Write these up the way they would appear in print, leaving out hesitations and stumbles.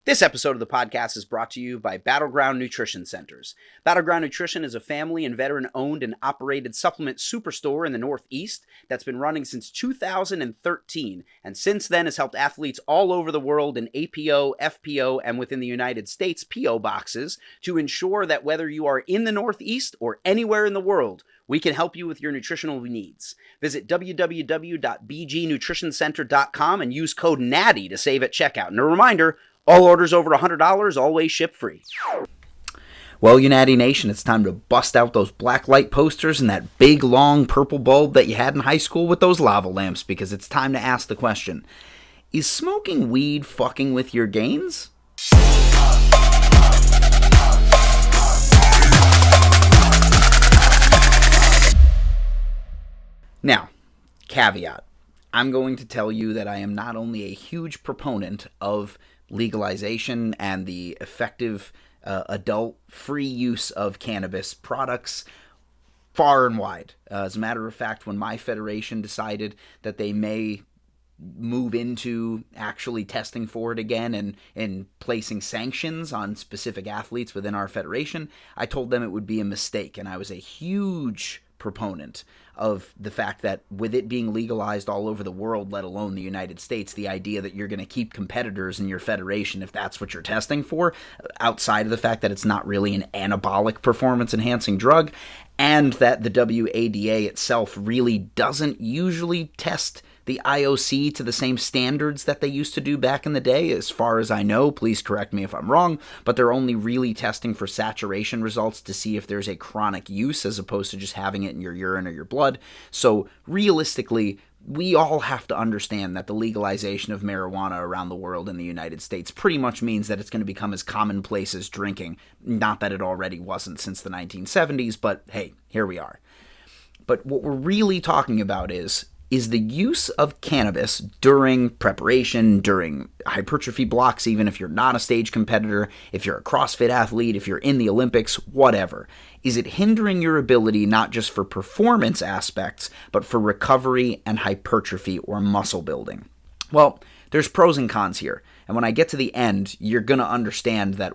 This episode of the podcast is brought to you by Battleground Nutrition Centers. Battleground Nutrition is a family and veteran-owned and operated supplement superstore in the Northeast that's been running since 2013, and since then has helped athletes all over the world in APO, FPO, and within the United States PO boxes to ensure that whether you are in the Northeast or anywhere in the world, we can help you with your nutritional needs. Visit www.bgnutritioncenter.com and use code NATTY to save at checkout. And a reminder, all orders over $100 always ship free. Well, U-Natty Nation, it's time to bust out those black light posters and that big, long purple bulb that you had in high school with those lava lamps, because it's time to ask the question, is smoking weed fucking with your gains? Now, caveat, I'm going to tell you that I am not only a huge proponent of legalization and the effective adult-free use of cannabis products far and wide. As a matter of fact, when my federation decided that they may move into actually testing for it again and placing sanctions on specific athletes within our federation, I told them it would be a mistake, and I was a huge proponent of the fact that with it being legalized all over the world, let alone the United States, the idea that you're going to keep competitors in your federation if that's what you're testing for, outside of the fact that it's not really an anabolic performance-enhancing drug, and that the WADA itself really doesn't usually test the IOC to the same standards that they used to do back in the day, as far as I know. Please correct me if I'm wrong, but they're only really testing for saturation results to see if there's a chronic use as opposed to just having it in your urine or your blood. So realistically, we all have to understand that the legalization of marijuana around the world in the United States pretty much means that it's going to become as commonplace as drinking. Not that it already wasn't since the 1970s, but hey, here we are. But what we're really talking about is the use of cannabis during preparation, during hypertrophy blocks, even if you're not a stage competitor, if you're a CrossFit athlete, if you're in the Olympics, whatever. Is it hindering your ability not just for performance aspects, but for recovery and hypertrophy or muscle building? Well, there's pros and cons here. And when I get to the end, you're going to understand that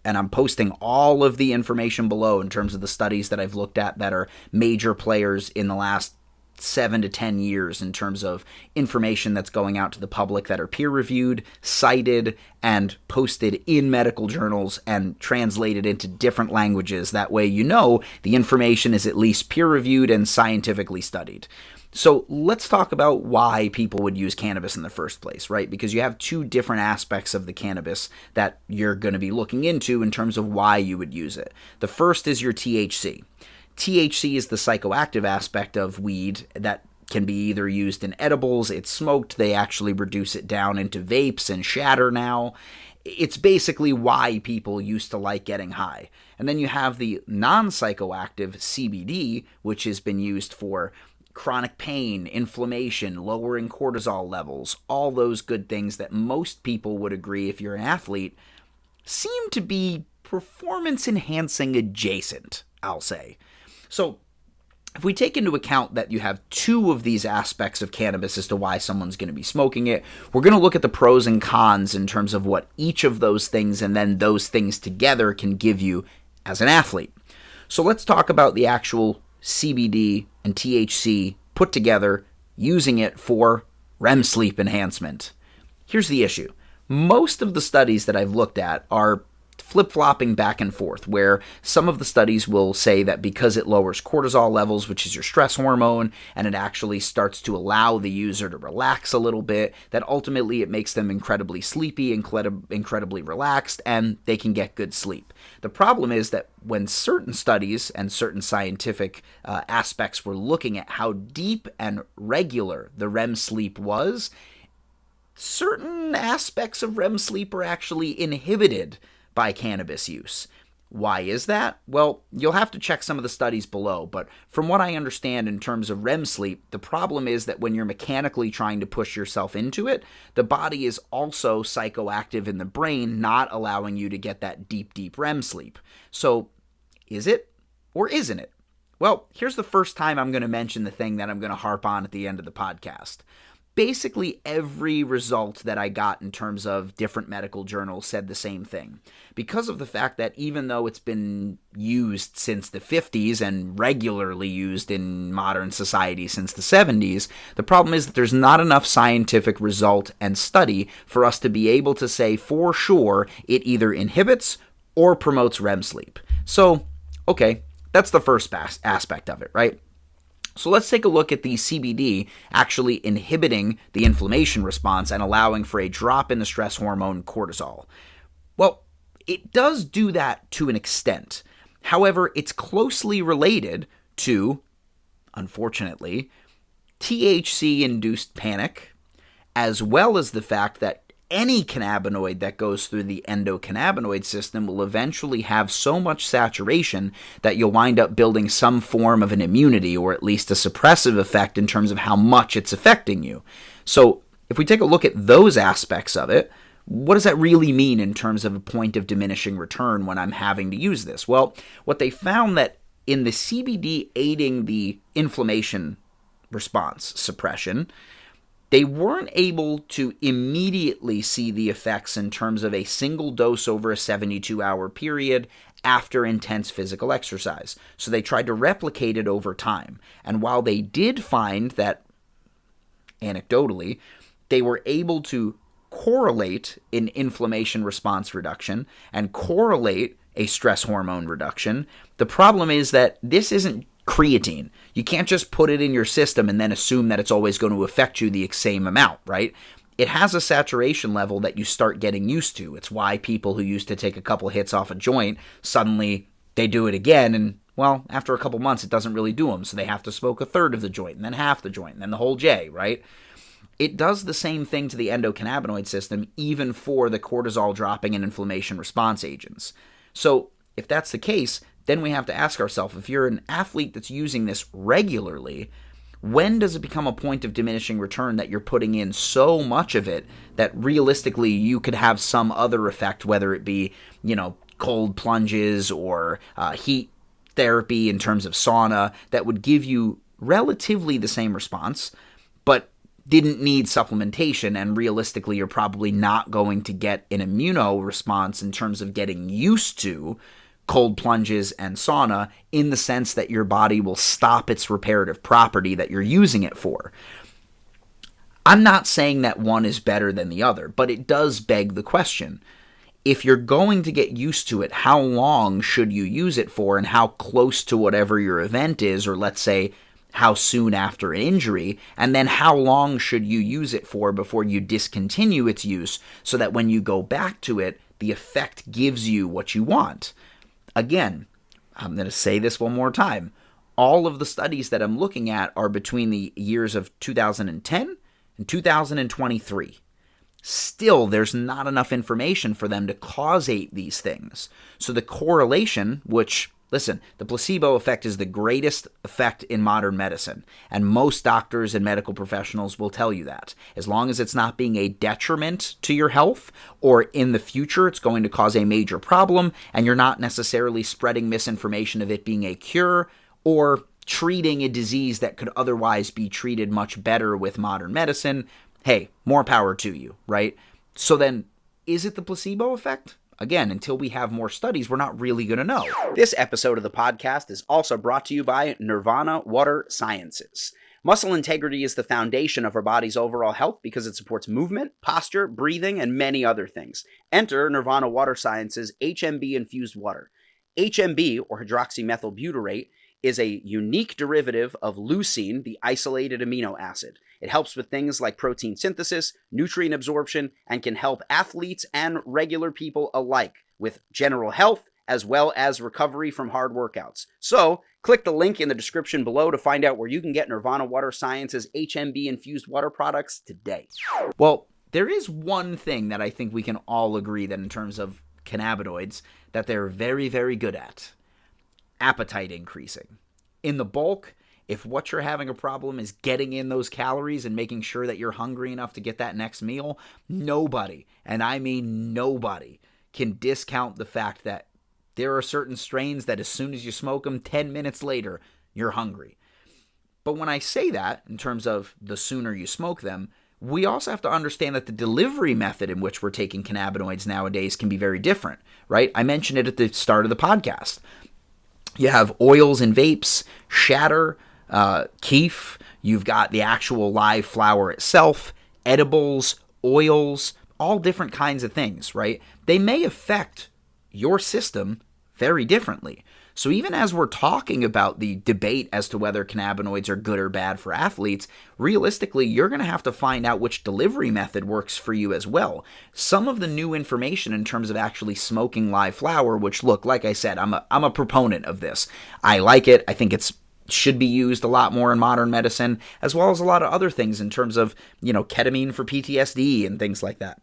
I'm posting all of the information below in terms of the studies that I've looked at that are major players in the last 7 to 10 years in terms of information that's going out to the public that are peer-reviewed, cited, and posted in medical journals and translated into different languages. That way you know the information is at least peer-reviewed and scientifically studied. So let's talk about why people would use cannabis in the first place, right? Because you have two different aspects of the cannabis that you're going to be looking into in terms of why you would use it. The first is your THC. THC is the psychoactive aspect of weed that can be either used in edibles, it's smoked, they actually reduce it down into vapes and shatter now. It's basically why people used to like getting high. And then you have the non-psychoactive CBD, which has been used for chronic pain, inflammation, lowering cortisol levels, all those good things that most people would agree, if you're an athlete, seem to be performance-enhancing adjacent, I'll say. So if we take into account that you have two of these aspects of cannabis as to why someone's going to be smoking it, we're going to look at the pros and cons in terms of what each of those things and then those things together can give you as an athlete. So let's talk about the actual CBD and THC put together, using it for REM sleep enhancement. Here's the issue. Most of the studies that I've looked at are flip-flopping back and forth, where some of the studies will say that because it lowers cortisol levels, which is your stress hormone, and it actually starts to allow the user to relax a little bit, that ultimately it makes them incredibly sleepy, incredibly relaxed, and they can get good sleep. The problem is that when certain studies and certain scientific aspects were looking at how deep and regular the REM sleep was, certain aspects of REM sleep are actually inhibited by cannabis use. Why is that? Well, you'll have to check some of the studies below, but from what I understand in terms of REM sleep, the problem is that when you're mechanically trying to push yourself into it, the body is also psychoactive in the brain, not allowing you to get that deep, deep REM sleep. So, is it or isn't it? Well, here's the first time I'm going to mention the thing that I'm going to harp on at the end of the podcast. basically every result that I got in terms of different medical journals said the same thing. Because of the fact that even though it's been used since the 50s and regularly used in modern society since the 70s, the problem is that there's not enough scientific result and study for us to be able to say for sure it either inhibits or promotes REM sleep. So, okay, that's the first aspect of it, right? So let's take a look at the CBD actually inhibiting the inflammation response and allowing for a drop in the stress hormone cortisol. Well, it does do that to an extent. However, it's closely related to, unfortunately, THC-induced panic, as well as the fact that any cannabinoid that goes through the endocannabinoid system will eventually have so much saturation that you'll wind up building some form of an immunity, or at least a suppressive effect in terms of how much it's affecting you. So if we take a look at those aspects of it, what does that really mean in terms of a point of diminishing return when I'm having to use this? Well, what they found that in the CBD aiding the inflammation response suppression, they weren't able to immediately see the effects in terms of a single dose over a 72-hour period after intense physical exercise. So they tried to replicate it over time. And while they did find that, anecdotally, they were able to correlate an inflammation response reduction and correlate a stress hormone reduction, the problem is that this isn't creatine. You can't just put it in your system and then assume that it's always going to affect you the same amount, right? It has a saturation level that you start getting used to. It's why people who used to take a couple hits off a joint, suddenly they do it again, and, well, after a couple months it doesn't really do them, so they have to smoke a third of the joint, and then half the joint, and then the whole J, right? It does the same thing to the endocannabinoid system, even for the cortisol dropping and inflammation response agents. So if that's the case, then we have to ask ourselves, if you're an athlete that's using this regularly, when does it become a point of diminishing return that you're putting in so much of it that realistically you could have some other effect, whether it be, cold plunges or heat therapy in terms of sauna, that would give you relatively the same response, but didn't need supplementation, and realistically you're probably not going to get an immuno response in terms of getting used to cold plunges and sauna, in the sense that your body will stop its reparative property that you're using it for. I'm not saying that one is better than the other, but it does beg the question. If you're going to get used to it, how long should you use it for, and how close to whatever your event is, or let's say how soon after an injury, and then how long should you use it for before you discontinue its use, so that when you go back to it, the effect gives you what you want. Again, I'm going to say this one more time. All of the studies that I'm looking at are between the years of 2010 and 2023. Still, there's not enough information for them to causate these things. So the correlation, which, listen, the placebo effect is the greatest effect in modern medicine, and most doctors and medical professionals will tell you that. As long as it's not being a detriment to your health, or in the future it's going to cause a major problem, and you're not necessarily spreading misinformation of it being a cure, or treating a disease that could otherwise be treated much better with modern medicine, hey, more power to you, right? So then, is it the placebo effect? Again, until we have more studies, we're not really going to know. This episode of the podcast is also brought to you by Nirvana Water Sciences. Muscle integrity is the foundation of our body's overall health because it supports movement, posture, breathing, and many other things. Enter Nirvana Water Sciences HMB-infused water. HMB, or hydroxymethylbutyrate, is a unique derivative of leucine, the isolated amino acid. It helps with things like protein synthesis, nutrient absorption, and can help athletes and regular people alike with general health as well as recovery from hard workouts. So, click the link in the description below to find out where you can get Nirvana Water Sciences HMB-infused water products today. Well, there is one thing that I think we can all agree that in terms of cannabinoids, that they're very, very good at. Appetite increasing. In the bulk, if what you're having a problem is getting in those calories and making sure that you're hungry enough to get that next meal, nobody, and I mean nobody, can discount the fact that there are certain strains that as soon as you smoke them, 10 minutes later, you're hungry. But when I say that, in terms of the sooner you smoke them, we also have to understand that the delivery method in which we're taking cannabinoids nowadays can be very different, right? I mentioned it at the start of the podcast. You have oils and vapes, shatter, keef. You've got the actual live flower itself, edibles, oils, all different kinds of things, right? They may affect your system very differently. So even as we're talking about the debate as to whether cannabinoids are good or bad for athletes, realistically, you're going to have to find out which delivery method works for you as well. Some of the new information in terms of actually smoking live flower, which look, like I said, I'm a proponent of this. I like it. I think it's should be used a lot more in modern medicine, as well as a lot of other things in terms of, ketamine for PTSD and things like that.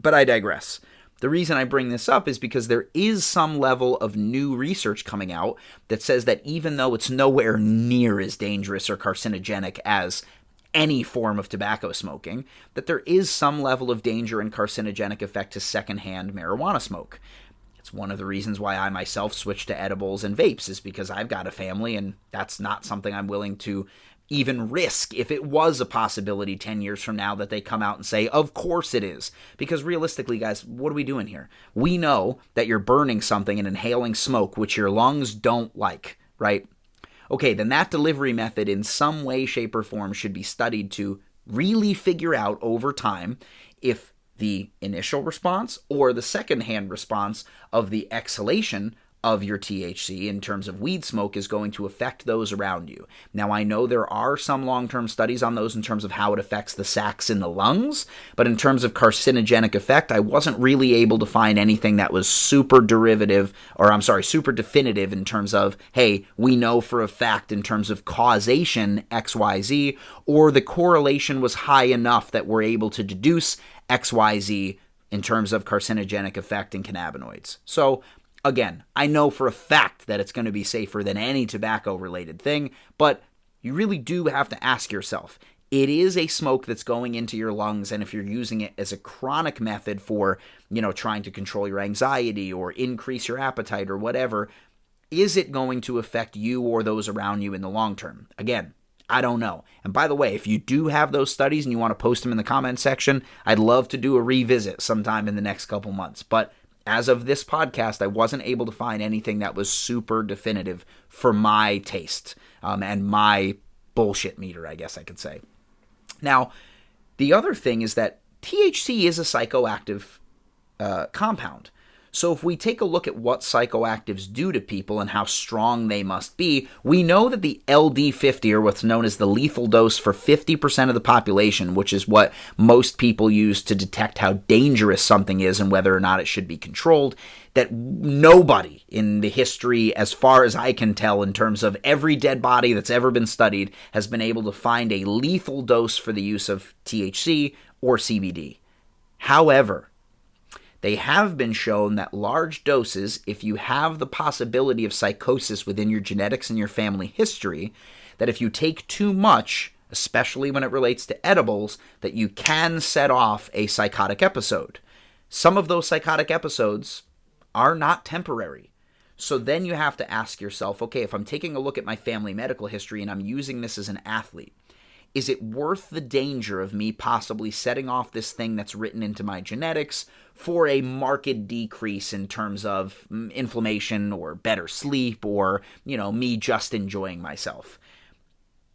But I digress. The reason I bring this up is because there is some level of new research coming out that says that even though it's nowhere near as dangerous or carcinogenic as any form of tobacco smoking, that there is some level of danger and carcinogenic effect to secondhand marijuana smoke. It's one of the reasons why I myself switched to edibles and vapes, is because I've got a family and that's not something I'm willing to even risk if it was a possibility 10 years from now that they come out and say, of course it is. Because realistically, guys, what are we doing here? We know that you're burning something and inhaling smoke, which your lungs don't like, right? Okay, then that delivery method in some way, shape, or form should be studied to really figure out over time if the initial response or the secondhand response of the exhalation of your THC in terms of weed smoke is going to affect those around you. Now, I know there are some long-term studies on those in terms of how it affects the sacs in the lungs, but in terms of carcinogenic effect, I wasn't really able to find anything that was super definitive in terms of, hey, we know for a fact in terms of causation XYZ, or the correlation was high enough that we're able to deduce XYZ in terms of carcinogenic effect in cannabinoids. So, again, I know for a fact that it's going to be safer than any tobacco-related thing, but you really do have to ask yourself, it is a smoke that's going into your lungs, and if you're using it as a chronic method for, trying to control your anxiety or increase your appetite or whatever, is it going to affect you or those around you in the long term? Again, I don't know. And by the way, if you do have those studies and you want to post them in the comment section, I'd love to do a revisit sometime in the next couple months. But as of this podcast, I wasn't able to find anything that was super definitive for my taste and my bullshit meter, I guess I could say. Now, the other thing is that THC is a psychoactive compound. So if we take a look at what psychoactives do to people and how strong they must be, we know that the LD50, or what's known as the lethal dose for 50% of the population, which is what most people use to detect how dangerous something is and whether or not it should be controlled, that nobody in the history, as far as I can tell, in terms of every dead body that's ever been studied, has been able to find a lethal dose for the use of THC or CBD. However, they have been shown that large doses, if you have the possibility of psychosis within your genetics and your family history, that if you take too much, especially when it relates to edibles, that you can set off a psychotic episode. Some of those psychotic episodes are not temporary. So then you have to ask yourself, okay, if I'm taking a look at my family medical history and I'm using this as an athlete, is it worth the danger of me possibly setting off this thing that's written into my genetics for a marked decrease in terms of inflammation or better sleep or, me just enjoying myself?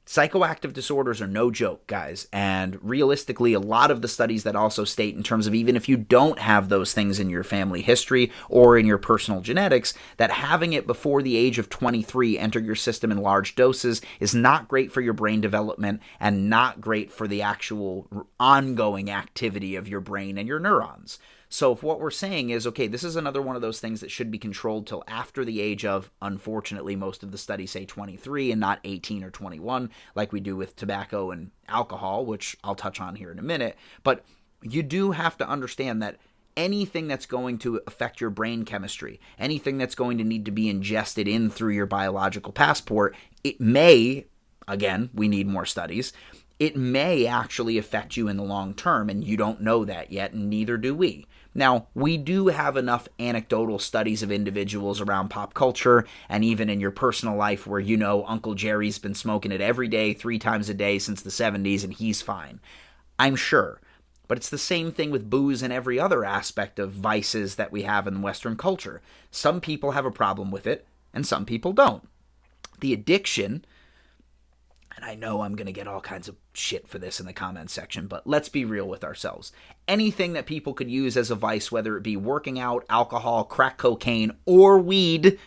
Psychoactive disorders are no joke, guys, and realistically, a lot of the studies that also state in terms of even if you don't have those things in your family history or in your personal genetics, that having it before the age of 23 enter your system in large doses is not great for your brain development and not great for the actual ongoing activity of your brain and your neurons. So if what we're saying is, okay, this is another one of those things that should be controlled till after the age of, unfortunately, most of the studies say 23 and not 18 or 21, like we do with tobacco and alcohol, which I'll touch on here in a minute. But you do have to understand that anything that's going to affect your brain chemistry, anything that's going to need to be ingested in through your biological passport, it may, again, we need more studies, it may actually affect you in the long term, and you don't know that yet, and neither do we. Now, we do have enough anecdotal studies of individuals around pop culture and even in your personal life where Uncle Jerry's been smoking it every day, 3 times a day since the 70s, and he's fine. I'm sure. But it's the same thing with booze and every other aspect of vices that we have in Western culture. Some people have a problem with it, and some people don't. The addiction, and I know I'm going to get all kinds of shit for this in the comments section, but let's be real with ourselves. Anything that people could use as a vice, whether it be working out, alcohol, crack cocaine, or weed,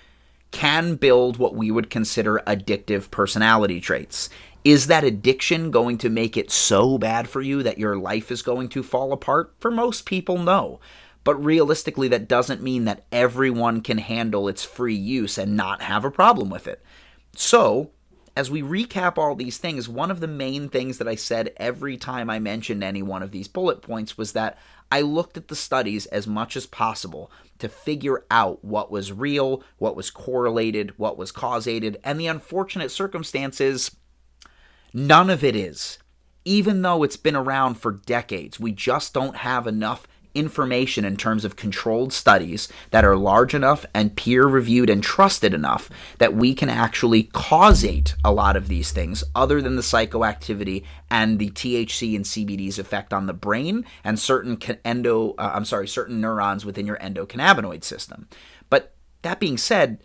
can build what we would consider addictive personality traits. Is that addiction going to make it so bad for you that your life is going to fall apart? For most people, no. But realistically, that doesn't mean that everyone can handle its free use and not have a problem with it. So, as we recap all these things, one of the main things that I said every time I mentioned any one of these bullet points was that I looked at the studies as much as possible to figure out what was real, what was correlated, what was causated, and the unfortunate circumstances, none of it is. Even though it's been around for decades, we just don't have enough information in terms of controlled studies that are large enough and peer-reviewed and trusted enough that we can actually causate a lot of these things other than the psychoactivity and the THC and CBD's effect on the brain and certain certain neurons within your endocannabinoid system. But that being said,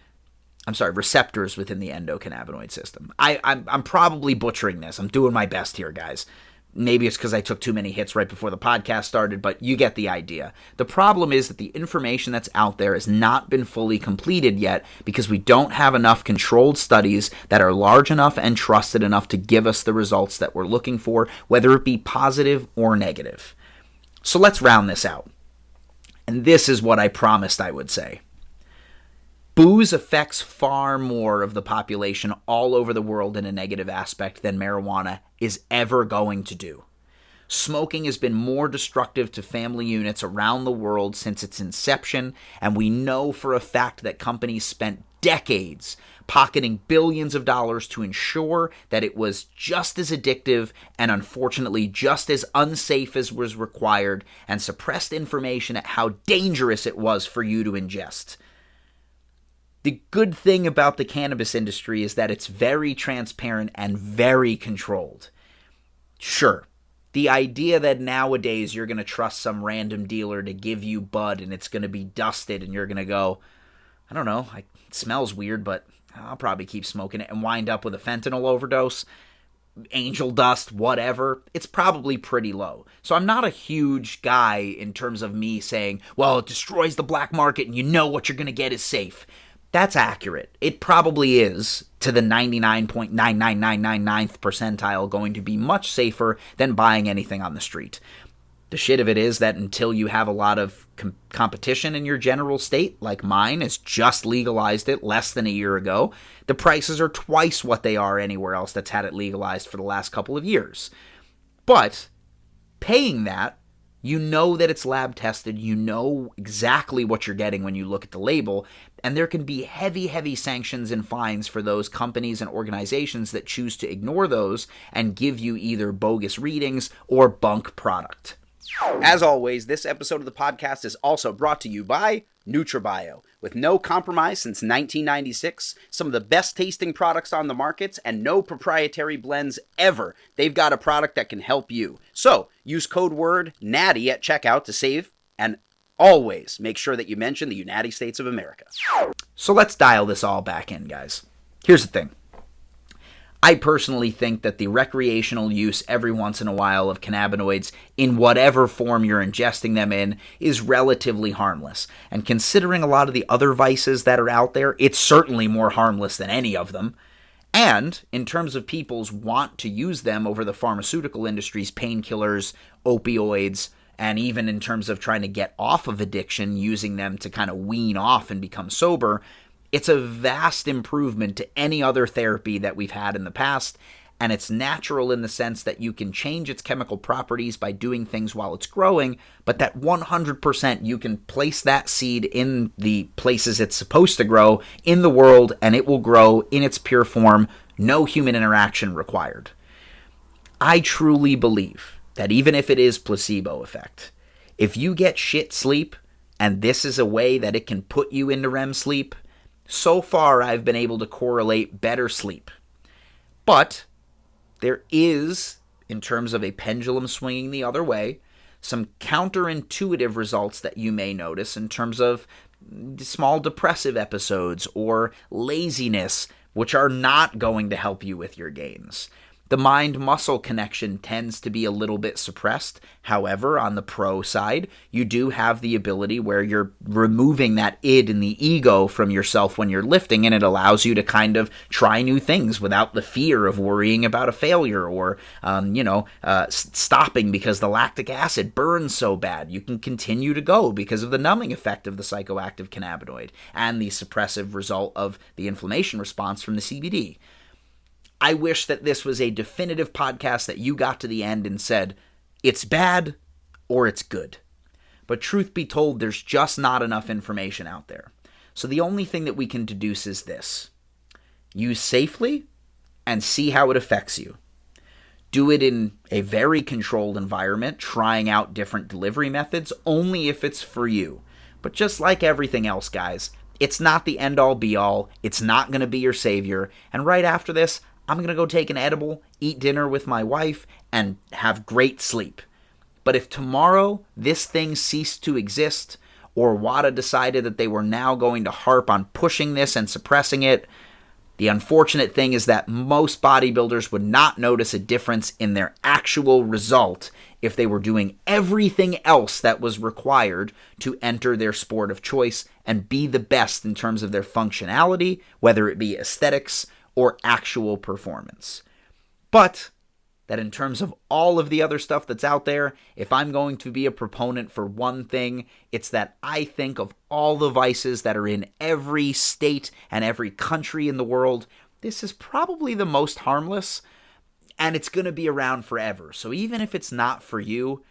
receptors within the endocannabinoid system. I'm probably butchering this. I'm doing my best here, guys. Maybe it's because I took too many hits right before the podcast started, but you get the idea. The problem is that the information that's out there has not been fully completed yet because we don't have enough controlled studies that are large enough and trusted enough to give us the results that we're looking for, whether it be positive or negative. So let's round this out. And this is what I promised I would say. Booze affects far more of the population all over the world in a negative aspect than marijuana is ever going to do. Smoking has been more destructive to family units around the world since its inception, and we know for a fact that companies spent decades pocketing billions of dollars to ensure that it was just as addictive and unfortunately just as unsafe as was required, and suppressed information at how dangerous it was for you to ingest. The good thing about the cannabis industry is that it's very transparent and very controlled. Sure, the idea that nowadays you're going to trust some random dealer to give you bud and it's going to be dusted and you're going to go, I don't know, it smells weird, but I'll probably keep smoking it and wind up with a fentanyl overdose, angel dust, whatever, it's probably pretty low. So I'm not a huge guy in terms of me saying, well, it destroys the black market and you know what you're going to get is safe. That's accurate. It probably is, to the 99.99999th percentile, going to be much safer than buying anything on the street. The shit of it is that until you have a lot of competition in your general state, like mine has just legalized it less than a year ago, the prices are twice what they are anywhere else that's had it legalized for the last couple of years. But paying that, you know that it's lab tested, you know exactly what you're getting when you look at the label, and there can be heavy, heavy sanctions and fines for those companies and organizations that choose to ignore those and give you either bogus readings or bunk product. As always, this episode of the podcast is also brought to you by NutraBio. With no compromise since 1996, some of the best tasting products on the markets, and no proprietary blends ever, they've got a product that can help you. So, use code word NATTY at checkout to save, and always make sure that you mention the U-Natty States of America. So let's dial this all back in, guys. Here's the thing. I personally think that the recreational use every once in a while of cannabinoids in whatever form you're ingesting them in is relatively harmless. And considering a lot of the other vices that are out there, it's certainly more harmless than any of them. And in terms of people's want to use them over the pharmaceutical industry's painkillers, opioids, and even in terms of trying to get off of addiction, using them to kind of wean off and become sober, it's a vast improvement to any other therapy that we've had in the past, and it's natural in the sense that you can change its chemical properties by doing things while it's growing, but that 100% you can place that seed in the places it's supposed to grow in the world, and it will grow in its pure form, no human interaction required. I truly believe that even if it is placebo effect, if you get shit sleep, and this is a way that it can put you into REM sleep, so far, I've been able to correlate better sleep. But there is in terms of a pendulum swinging the other way, some counterintuitive results that you may notice in terms of small depressive episodes or laziness, which are not going to help you with your gains. The mind-muscle connection tends to be a little bit suppressed. However, on the pro side, you do have the ability where you're removing that id and the ego from yourself when you're lifting, and it allows you to kind of try new things without the fear of worrying about a failure or, stopping because the lactic acid burns so bad. You can continue to go because of the numbing effect of the psychoactive cannabinoid and the suppressive result of the inflammation response from the CBD. I wish that this was a definitive podcast that you got to the end and said, it's bad or it's good. But truth be told, there's just not enough information out there. So the only thing that we can deduce is this. Use safely and see how it affects you. Do it in a very controlled environment, trying out different delivery methods only if it's for you. But just like everything else, guys, it's not the end-all be-all. It's not going to be your savior. And right after this, I'm going to go take an edible, eat dinner with my wife, and have great sleep. But if tomorrow this thing ceased to exist, or WADA decided that they were now going to harp on pushing this and suppressing it, the unfortunate thing is that most bodybuilders would not notice a difference in their actual result if they were doing everything else that was required to enter their sport of choice and be the best in terms of their functionality, whether it be aesthetics or actual performance. But that in terms of all of the other stuff that's out there, if I'm going to be a proponent for one thing, it's that I think of all the vices that are in every state and every country in the world, this is probably the most harmless, and it's going to be around forever. So even if it's not for you,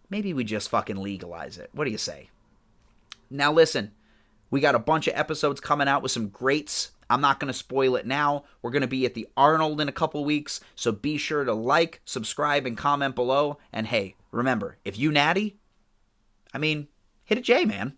maybe we just fucking legalize it. What do you say? Now listen, we got a bunch of episodes coming out with some greats. I'm not going to spoil it now. We're going to be at the Arnold in a couple weeks, so be sure to like, subscribe, and comment below. And hey, remember, if you natty, hit a J, man.